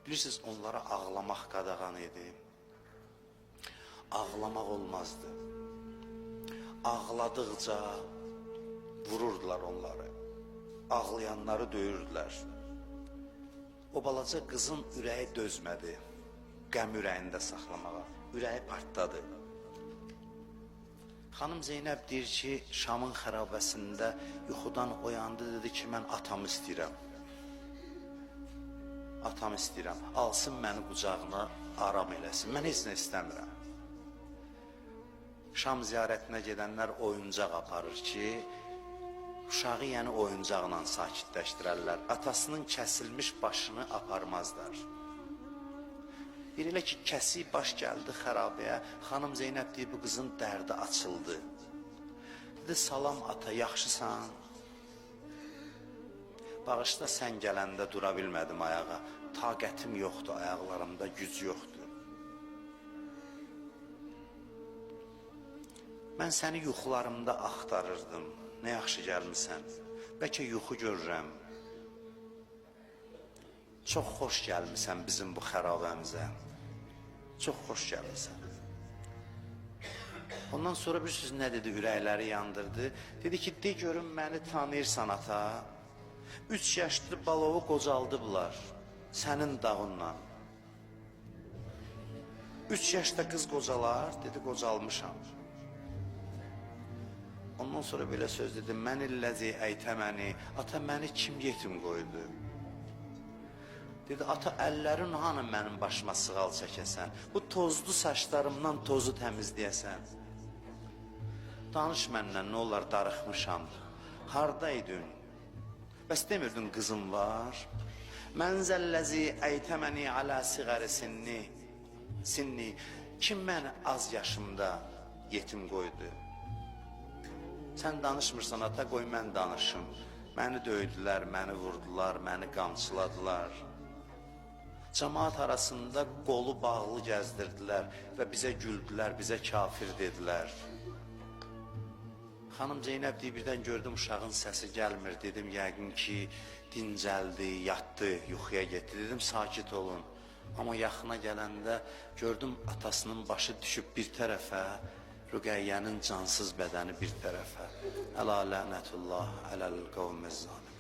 Bilirsiniz, onlara ağlamaq qadağan idi. Ağlamaq olmazdı. Ağladıqca vururdular onları. Ağlayanları döyürdülər. O balaca qızın ürəyi dözmədi. Qəm ürəyində saxlamağa. Ürəyi partladı. Xanım Zeynəb deyir ki, Şamın xərabəsində yuxudan oyandı, dedi ki, mən atamı istəyirəm. Atamı istəyirəm, alsın məni qucağına, aram eləsin. Mən heç nə istəmirəm. Şam ziyarətinə gedənlər oyuncaq aparır ki, uşağı yəni oyuncaqla sakitləşdirərlər. Atasının kəsilmiş başını aparmazlar. Bir elə ki, kəsik baş gəldi xərabəyə, xanım Zeynəb deyir, bu qızın dərdi açıldı. Dedi, salam ata, yaxşısan? Bağışda sən gələndə dura bilmədim ayağa. Taqətim yoxdur, ayaqlarımda güc yoxdur. Mən səni yuxularımda axtarırdım. Nə yaxşı gəlmisən. Bəlkə yuxu görürəm. Çox xoş gəlmisən bizim bu xərabəmizə. Çox xoş gəlmisən. Ondan sonra bir söz nə dedi, ürəkləri yandırdı. Dedi ki, de görüm məni tanıyırsan ata. 3 yaşlı balovu qocaldıblar sənin dağınla. 3 yaşda qız qocalar, dedi, qocalmışam. Ondan sonra belə söz dedi, mən illəzi əytəməni, ata məni kim yetim qoydu? Dedi, ata əllərin hanı mənim başıma sığal çəkəsən? Bu tozlu saçlarımdan tozu təmizləyəsən? Danış məndən, nə olar darıxmışam. Hardaydın? Bəs demirdin qızım var? Mənzəlləzi əytəməni alə siğəri sinni. Kim məni az yaşımda yetim qoydu? Sən danışmırsan ata, qoy mən danışım. Məni döydülər, məni vurdular, məni qamçıladılar. Cəmaat arasında qolu bağlı gəzdirdilər və bizə güldülər, bizə kafir dedilər. Xanım Zeynəb deyir, birdən gördüm uşağın səsi gəlmir. Dedim, yəqin ki, dincəldi, yatdı, yuxuya getdi. Dedim, sakit olun. Amma yaxına gələndə gördüm atasının başı düşüb bir tərəfə, Rüqəyyənin cansız bədəni bir tərəfə. Əla lənətullah ələl qavmiz zalim.